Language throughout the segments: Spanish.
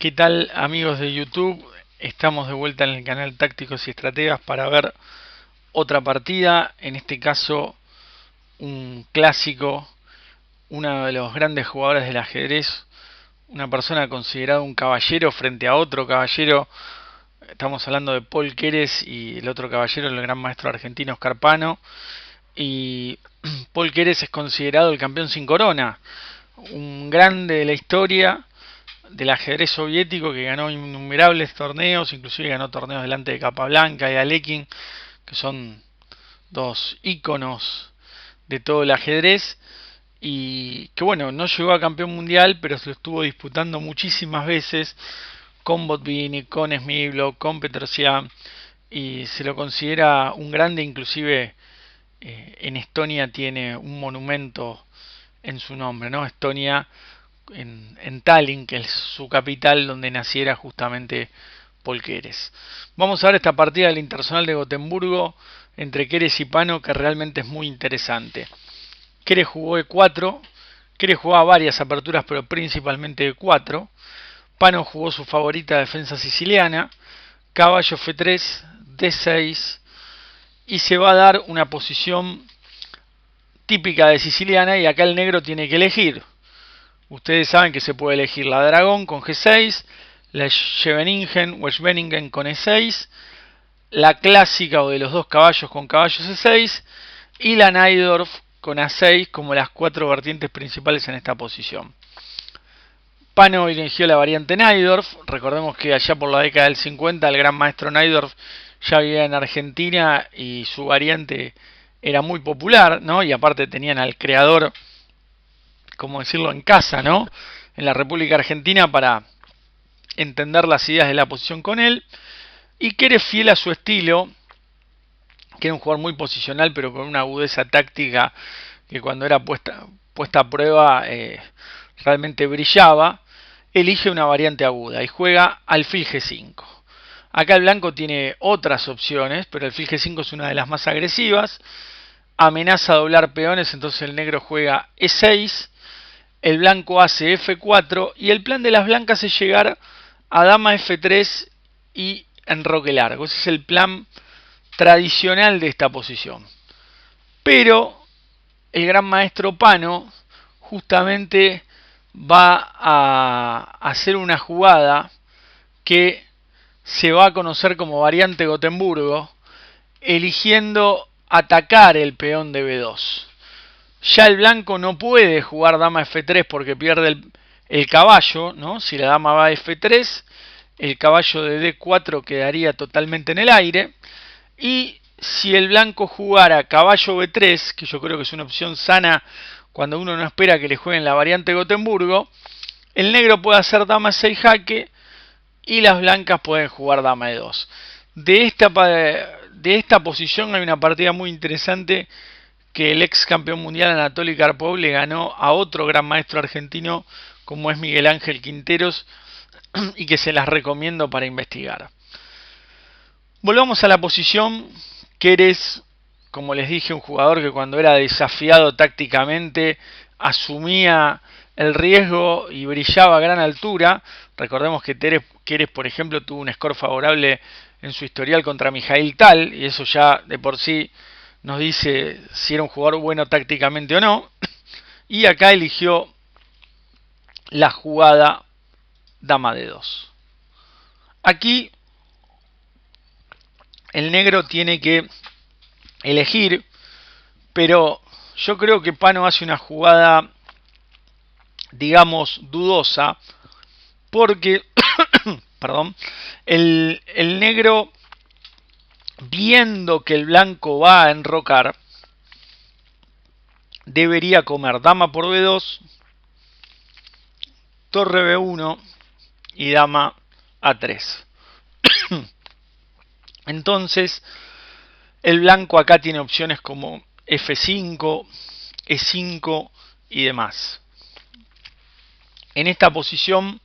¿Qué tal, amigos de YouTube? Estamos de vuelta en el canal Tácticos y Estrategas para ver otra partida, en este caso un clásico, uno de los grandes jugadores del ajedrez, una persona considerada un caballero frente a otro caballero. Estamos hablando de Paul Keres y el otro caballero, el gran maestro argentino Oscar Pano. Y Paul Keres es considerado el campeón sin corona, un grande de la historia del ajedrez soviético que ganó innumerables torneos, inclusive ganó torneos delante de Capablanca y Alekhine, que son dos íconos de todo el ajedrez, y que bueno, no llegó a campeón mundial, pero se lo estuvo disputando muchísimas veces con Botvinnik, con Smyslov, con Petrosian, y se lo considera un grande. Inclusive en Estonia tiene un monumento en su nombre, ¿no? Estonia, en Tallinn, que es su capital, donde naciera justamente Paul Keres. Vamos a ver esta partida del Internacional de Gotemburgo entre Keres y Pano, que realmente es muy interesante. Keres jugó E4, Keres jugaba varias aperturas, pero principalmente E4. Pano jugó su favorita defensa siciliana, caballo F3, D6, y se va a dar una posición típica de siciliana, y acá el negro tiene que elegir. Ustedes saben que se puede elegir la dragón con G6, la Scheveningen o Schweningen con E6, la clásica o de los dos caballos con caballo C6 y la Najdorf con A6 como las cuatro vertientes principales en esta posición. Pano eligió la variante Najdorf. Recordemos que allá por la década del 50 el gran maestro Najdorf ya vivía en Argentina y su variante era muy popular, ¿no? Y aparte tenían al creador, como decirlo, en casa, ¿no? En la República Argentina, para entender las ideas de la posición con él. Y Keres, fiel a su estilo, que era un jugador muy posicional, pero con una agudeza táctica que cuando era puesta a prueba realmente brillaba, elige una variante aguda y juega alfil G5. Acá el blanco tiene otras opciones, pero alfil G5 es una de las más agresivas. Amenaza a doblar peones, entonces el negro juega E6. El blanco hace F4 y el plan de las blancas es llegar a dama F3 y enroque largo. Ese es el plan tradicional de esta posición. Pero el gran maestro Pano justamente va a hacer una jugada que se va a conocer como variante Gotemburgo, eligiendo atacar el peón de B2. Ya el blanco no puede jugar dama F3 porque pierde el caballo, ¿no? Si la dama va a F3, el caballo de D4 quedaría totalmente en el aire. Y si el blanco jugara caballo B3, que yo creo que es una opción sana cuando uno no espera que le jueguen la variante Gotemburgo, el negro puede hacer dama 6 jaque y las blancas pueden jugar dama E2. De esta posición hay una partida muy interesante que el ex campeón mundial Anatoly Karpov le ganó a otro gran maestro argentino como es Miguel Ángel Quinteros, y que se las recomiendo para investigar. Volvamos a la posición. Keres, como les dije, un jugador que cuando era desafiado tácticamente asumía el riesgo y brillaba a gran altura. Recordemos que Keres, por ejemplo, tuvo un score favorable en su historial contra Mijail Tal, y eso ya de por sí nos dice si era un jugador bueno tácticamente o no. Y acá eligió la jugada dama de 2. Aquí el negro tiene que elegir, pero yo creo que Pano hace una jugada, digamos, dudosa, porque perdón, el negro, viendo que el blanco va a enrocar, debería comer dama por B2, torre B1 y dama A3. Entonces, el blanco acá tiene opciones como F5, E5 y demás. En esta posición,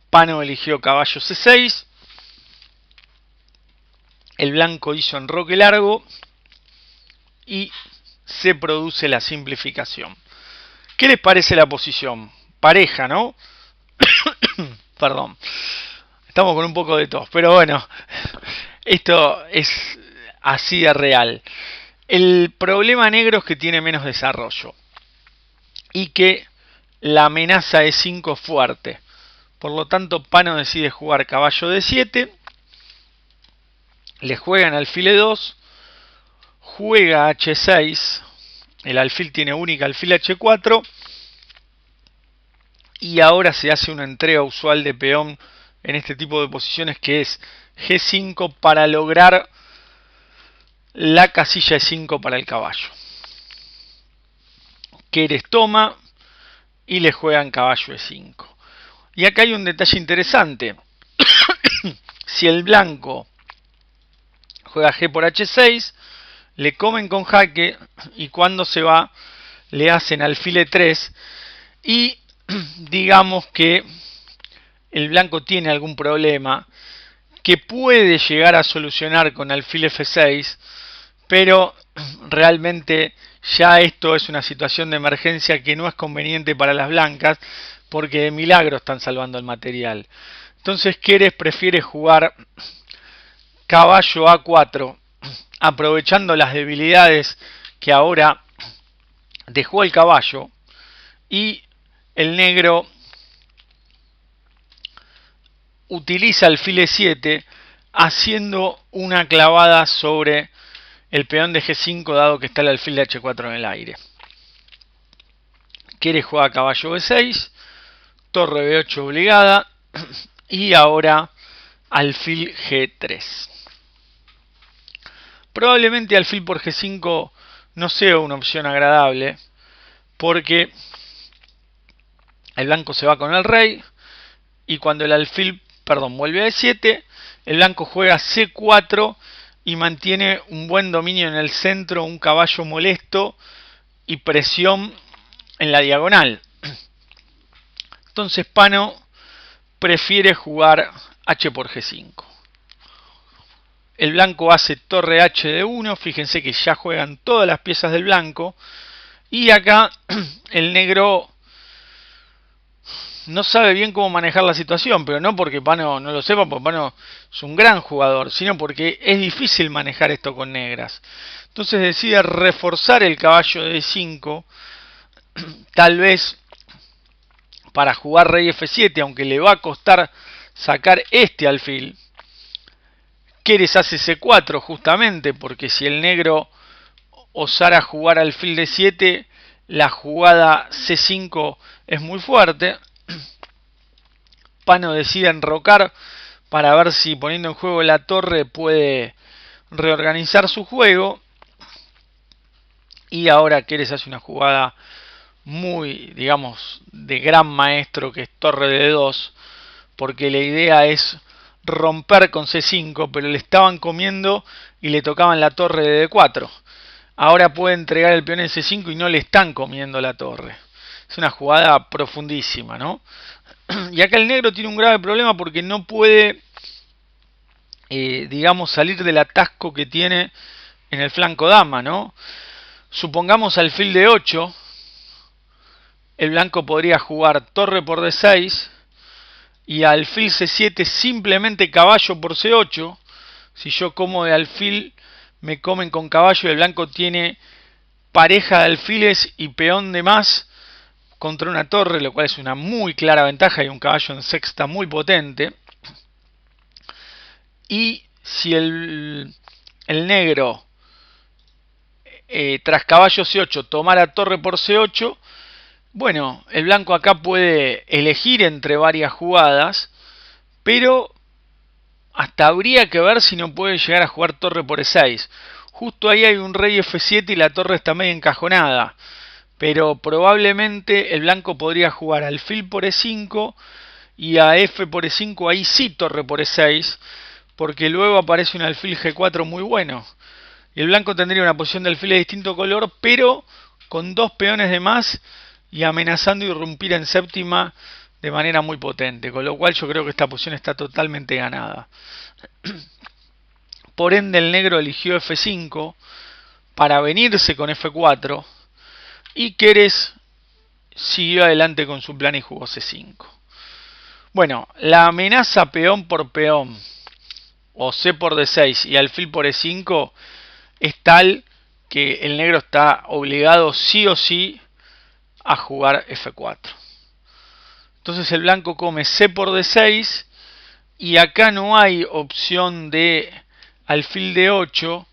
Pano eligió caballo C6. El blanco hizo enroque largo y se produce la simplificación. ¿Qué les parece la posición? Pareja, ¿no? Perdón. Estamos con un poco de tos, pero bueno, esto es así de real. El problema negro es que tiene menos desarrollo y que la amenaza de 5 es fuerte. Por lo tanto, Pano decide jugar caballo de 7, le juegan alfil E2, juega H6, el alfil tiene única, alfil H4, y ahora se hace una entrega usual de peón en este tipo de posiciones, que es G5 para lograr la casilla de 5 para el caballo. Querés toma y le juegan caballo de 5. Y acá hay un detalle interesante. Si el blanco juega G por H6, le comen con jaque, y cuando se va le hacen alfil E3, y digamos que el blanco tiene algún problema que puede llegar a solucionar con alfil F6, pero realmente ya esto es una situación de emergencia que no es conveniente para las blancas, porque de milagro están salvando el material. Entonces Keres prefiere jugar caballo A4, aprovechando las debilidades que ahora dejó el caballo, y el negro utiliza alfil E7 haciendo una clavada sobre el peón de G5, dado que está el alfil de H4 en el aire. Quiere jugar caballo B6, torre B8 obligada, y ahora alfil G3. Probablemente alfil por G5 no sea una opción agradable, porque el blanco se va con el rey, y cuando el alfil, vuelve a E7, el blanco juega C4 y mantiene un buen dominio en el centro, un caballo molesto y presión en la diagonal. Entonces Pano prefiere jugar H por G5. El blanco hace torre H de 1, fíjense que ya juegan todas las piezas del blanco, y acá el negro no sabe bien cómo manejar la situación, pero no porque Pano no lo sepa, porque Pano es un gran jugador, sino porque es difícil manejar esto con negras. Entonces decide reforzar el caballo de 5, tal vez para jugar rey F7, aunque le va a costar sacar este alfil. Keres hace C4 justamente, porque si el negro osara jugar alfil de 7, la jugada C5 es muy fuerte. Pano decide enrocar para ver si poniendo en juego la torre puede reorganizar su juego. Y ahora Keres hace una jugada muy, digamos, de gran maestro, que es torre de 2, porque la idea es romper con C5, pero le estaban comiendo y le tocaban la torre de D4. Ahora puede entregar el peón en C5 y no le están comiendo la torre. Es una jugada profundísima, ¿no? Y acá el negro tiene un grave problema porque no puede, digamos, salir del atasco que tiene en el flanco dama, ¿no? Supongamos alfil de 8, el blanco podría jugar torre por D6 y alfil C7 simplemente caballo por C8. Si yo como de alfil, me comen con caballo, y el blanco tiene pareja de alfiles y peón de más contra una torre, lo cual es una muy clara ventaja, y un caballo en sexta muy potente. Y si el negro tras caballo C8 tomara torre por C8, bueno, el blanco acá puede elegir entre varias jugadas, pero hasta habría que ver si no puede llegar a jugar torre por E6. Justo ahí hay un rey F7 y la torre está medio encajonada, pero probablemente el blanco podría jugar alfil por E5 y a F por E5, ahí sí torre por E6, porque luego aparece un alfil G4 muy bueno. Y el blanco tendría una posición de alfil de distinto color, pero con dos peones de más y amenazando irrumpir en séptima de manera muy potente, con lo cual yo creo que esta posición está totalmente ganada. Por ende el negro eligió F5 para venirse con F4, y Keres siguió adelante con su plan y jugó C5. Bueno, la amenaza peón por peón o C por D6 y alfil por E5 es tal que el negro está obligado sí o sí a jugar F4. Entonces el blanco come C por D6 y acá no hay opción de alfil D8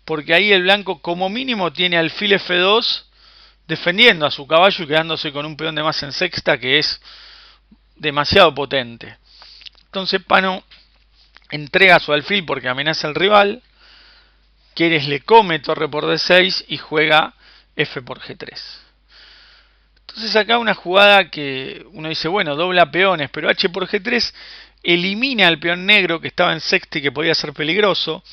porque ahí el blanco como mínimo tiene alfil F2 defendiendo a su caballo y quedándose con un peón de más en sexta que es demasiado potente. Entonces Pano entrega su alfil porque amenaza al rival. Quieres le come torre por D6 y juega F por G3. Entonces acá una jugada que uno dice, bueno, dobla peones, pero H por G3 elimina al peón negro que estaba en sexta y que podía ser peligroso.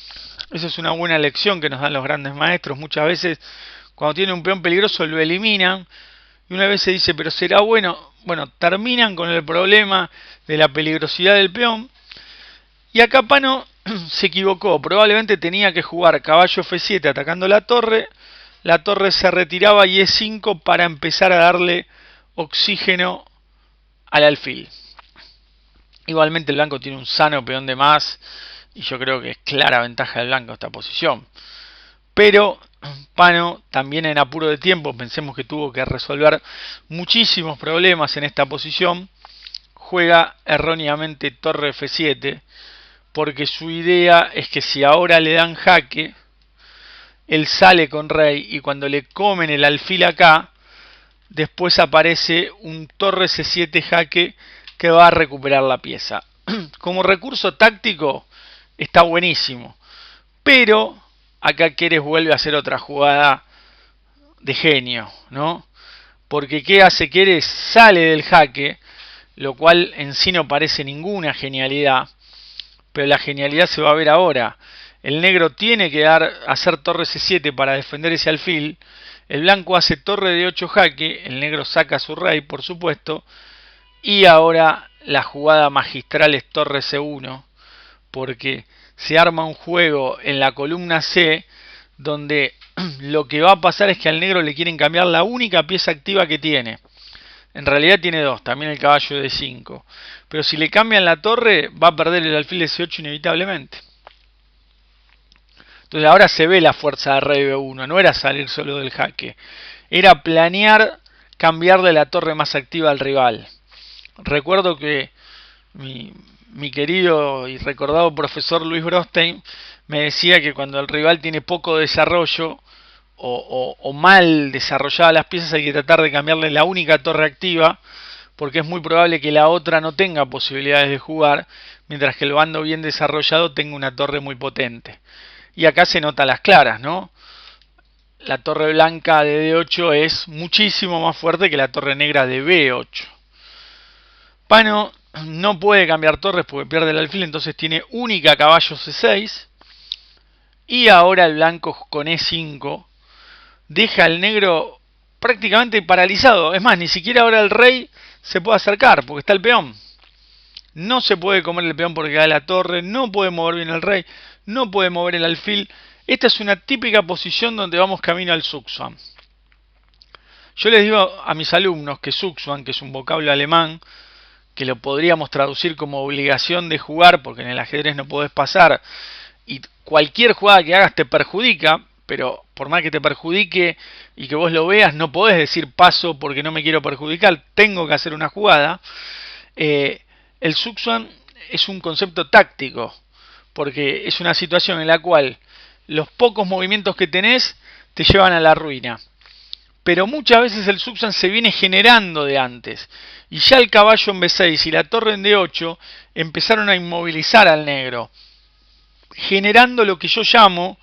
Esa es una buena lección que nos dan los grandes maestros. Muchas veces cuando tiene un peón peligroso lo eliminan. Y una vez se dice, pero será bueno. Bueno, terminan con el problema de la peligrosidad del peón. Y acá Pano se equivocó. Probablemente tenía que jugar caballo F7 atacando la torre. La torre se retiraba y E5 para empezar a darle oxígeno al alfil. Igualmente el blanco tiene un sano peón de más. Y yo creo que es clara ventaja del blanco esta posición. Pero Pano también en apuro de tiempo, pensemos que tuvo que resolver muchísimos problemas en esta posición, juega erróneamente torre F7, porque su idea es que si ahora le dan jaque, él sale con rey y cuando le comen el alfil acá, después aparece un torre C7 jaque que va a recuperar la pieza. Como recurso táctico está buenísimo, pero acá Keres vuelve a hacer otra jugada de genio, ¿no? Porque ¿qué hace Keres? Sale del jaque, lo cual en sí no parece ninguna genialidad, pero la genialidad se va a ver ahora. El negro tiene que hacer torre C7 para defender ese alfil, el blanco hace torre de 8 jaque, el negro saca a su rey, por supuesto, y ahora la jugada magistral es torre C1, porque se arma un juego en la columna C donde lo que va a pasar es que al negro le quieren cambiar la única pieza activa que tiene. En realidad tiene dos, también el caballo de 5. Pero si le cambian la torre, va a perder el alfil de C8 inevitablemente. Entonces ahora se ve la fuerza de rey B1, no era salir solo del jaque. Era planear cambiarle la torre más activa al rival. Recuerdo que mi querido y recordado profesor Luis Brostein me decía que cuando el rival tiene poco desarrollo o mal desarrolladas las piezas hay que tratar de cambiarle la única torre activa porque es muy probable que la otra no tenga posibilidades de jugar mientras que el bando bien desarrollado tenga una torre muy potente. Y acá se nota las claras, ¿no? La torre blanca de D8 es muchísimo más fuerte que la torre negra de B8. Pano no puede cambiar torres porque pierde el alfil, entonces tiene única caballo C6. Y ahora el blanco con E5 deja al negro prácticamente paralizado. Es más, ni siquiera ahora el rey se puede acercar porque está el peón. No se puede comer el peón porque cae la torre, no puede mover bien el rey, no puede mover el alfil. Esta es una típica posición donde vamos camino al Zugzwang. Yo les digo a mis alumnos que Zugzwang, que es un vocablo alemán, que lo podríamos traducir como obligación de jugar, porque en el ajedrez no podés pasar, y cualquier jugada que hagas te perjudica, pero por más que te perjudique y que vos lo veas, no podés decir paso porque no me quiero perjudicar, tengo que hacer una jugada. El Zugzwang es un concepto táctico, porque es una situación en la cual los pocos movimientos que tenés te llevan a la ruina. Pero muchas veces el Zugzwang se viene generando de antes. Y ya el caballo en B6 y la torre en D8 empezaron a inmovilizar al negro. Generando lo que yo llamo,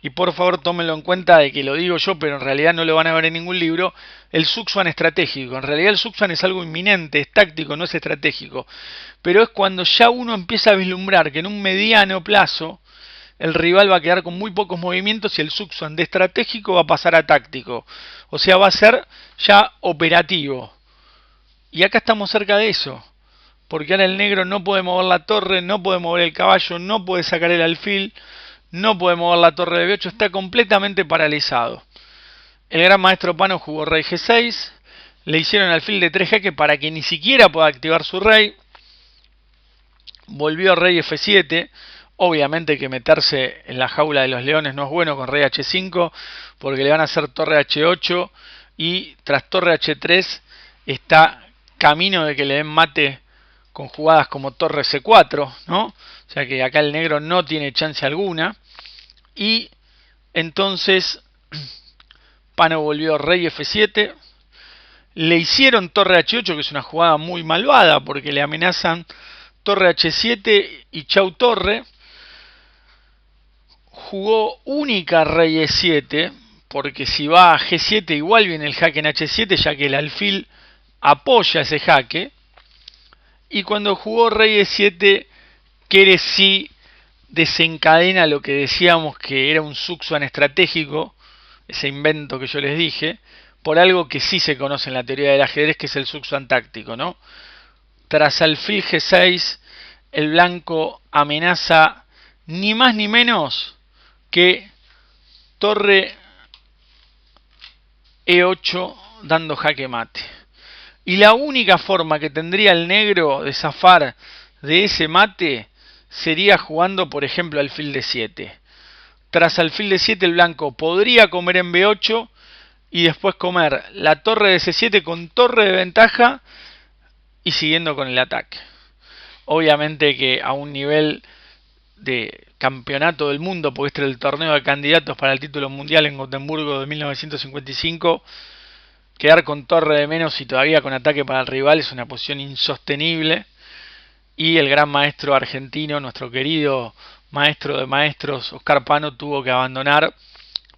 y por favor tómenlo en cuenta de que lo digo yo, pero en realidad no lo van a ver en ningún libro, el Zugzwang estratégico. En realidad el Zugzwang es algo inminente, es táctico, no es estratégico. Pero es cuando ya uno empieza a vislumbrar que en un mediano plazo el rival va a quedar con muy pocos movimientos y el Zugzwang de estratégico va a pasar a táctico. O sea, va a ser ya operativo. Y acá estamos cerca de eso. Porque ahora el negro no puede mover la torre, no puede mover el caballo, no puede sacar el alfil, no puede mover la torre de B8, está completamente paralizado. El gran maestro Pano jugó rey G6, le hicieron alfil de 3 jaque para que ni siquiera pueda activar su rey. volvió rey F7. Obviamente que meterse en la jaula de los leones no es bueno con rey H5, porque le van a hacer torre H8 y tras torre H3 está camino de que le den mate con jugadas como torre C4, ¿no? O sea que acá el negro no tiene chance alguna. Y entonces Pano volvió rey F7. Le hicieron torre H8, que es una jugada muy malvada porque le amenazan torre H7 y chau torre. Jugó única rey E7, porque si va a G7 igual viene el jaque en H7, ya que el alfil apoya ese jaque. Y cuando jugó rey E7, Keres sí desencadena lo que decíamos que era un Suxuan estratégico, ese invento que yo les dije, por algo que sí se conoce en la teoría del ajedrez, que es el Suxuan táctico, ¿no? Tras alfil G6, el blanco amenaza ni más ni menos que torre E8 dando jaque mate. Y la única forma que tendría el negro de zafar de ese mate sería jugando, por ejemplo, alfil D7. Tras alfil D7 el blanco podría comer en B8 y después comer la torre de C7 con torre de ventaja y siguiendo con el ataque. Obviamente que a un nivel de campeonato del mundo, porque este era el torneo de candidatos para el título mundial en Gotemburgo de 1955, quedar con torre de menos y todavía con ataque para el rival es una posición insostenible. Y el gran maestro argentino, nuestro querido maestro de maestros, Oscar Pano, tuvo que abandonar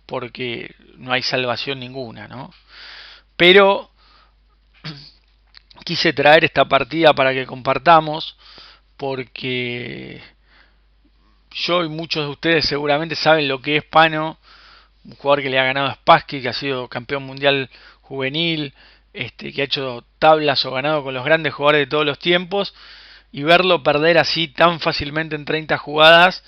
porque no hay salvación ninguna, ¿no? Pero quise traer esta partida para que compartamos, porque yo y muchos de ustedes seguramente saben lo que es Pano, un jugador que le ha ganado a Spassky, que ha sido campeón mundial juvenil, que ha hecho tablas o ganado con los grandes jugadores de todos los tiempos, y verlo perder así tan fácilmente en 30 jugadas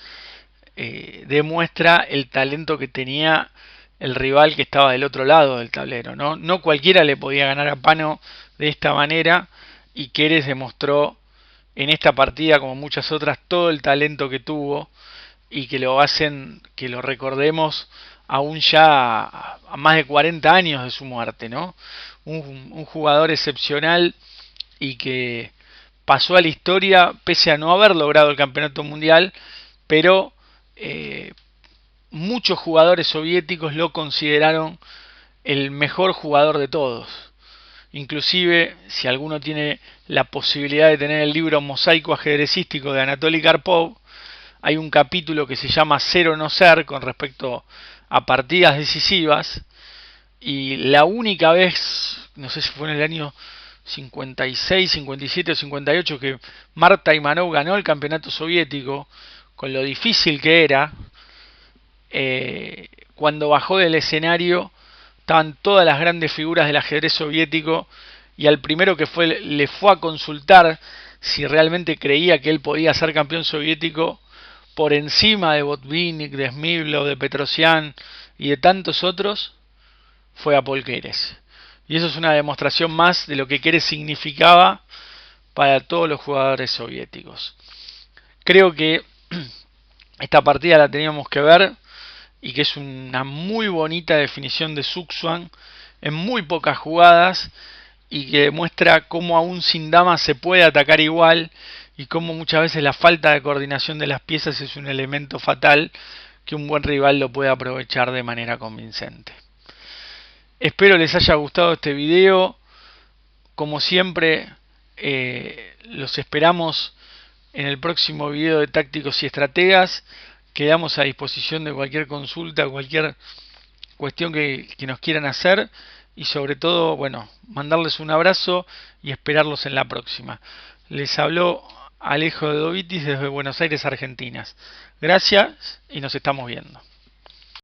demuestra el talento que tenía el rival que estaba del otro lado del tablero, ¿no? No cualquiera le podía ganar a Pano de esta manera, y Keres demostró en esta partida, como muchas otras, todo el talento que tuvo y que lo hacen que lo recordemos aún ya a más de 40 años de su muerte, ¿no? Un jugador excepcional y que pasó a la historia pese a no haber logrado el campeonato mundial, pero muchos jugadores soviéticos lo consideraron el mejor jugador de todos. Inclusive, si alguno tiene la posibilidad de tener el libro Mosaico ajedrecístico de Anatoly Karpov, hay un capítulo que se llama Ser o no ser con respecto a partidas decisivas, y la única vez, no sé si fue en el año 56, 57 o 58, que Marta Imanov ganó el campeonato soviético, con lo difícil que era, cuando bajó del escenario estaban todas las grandes figuras del ajedrez soviético, y al primero que fue le fue a consultar si realmente creía que él podía ser campeón soviético por encima de Botvinnik, de Smyslov, de Petrosian y de tantos otros, fue a Paul Keres. Y eso es una demostración más de lo que Keres significaba para todos los jugadores soviéticos. Creo que esta partida la teníamos que ver, y que es una muy bonita definición de Suxuan en muy pocas jugadas, y que demuestra cómo aún sin damas se puede atacar igual, y cómo muchas veces la falta de coordinación de las piezas es un elemento fatal que un buen rival lo puede aprovechar de manera convincente. Espero les haya gustado este video. Como siempre, los esperamos en el próximo video de Tácticos y Estrategas. Quedamos a disposición de cualquier consulta, cualquier cuestión que nos quieran hacer, y sobre todo, bueno, mandarles un abrazo y esperarlos en la próxima. Les habló Alejo de Dovitis desde Buenos Aires, Argentina. Gracias y nos estamos viendo.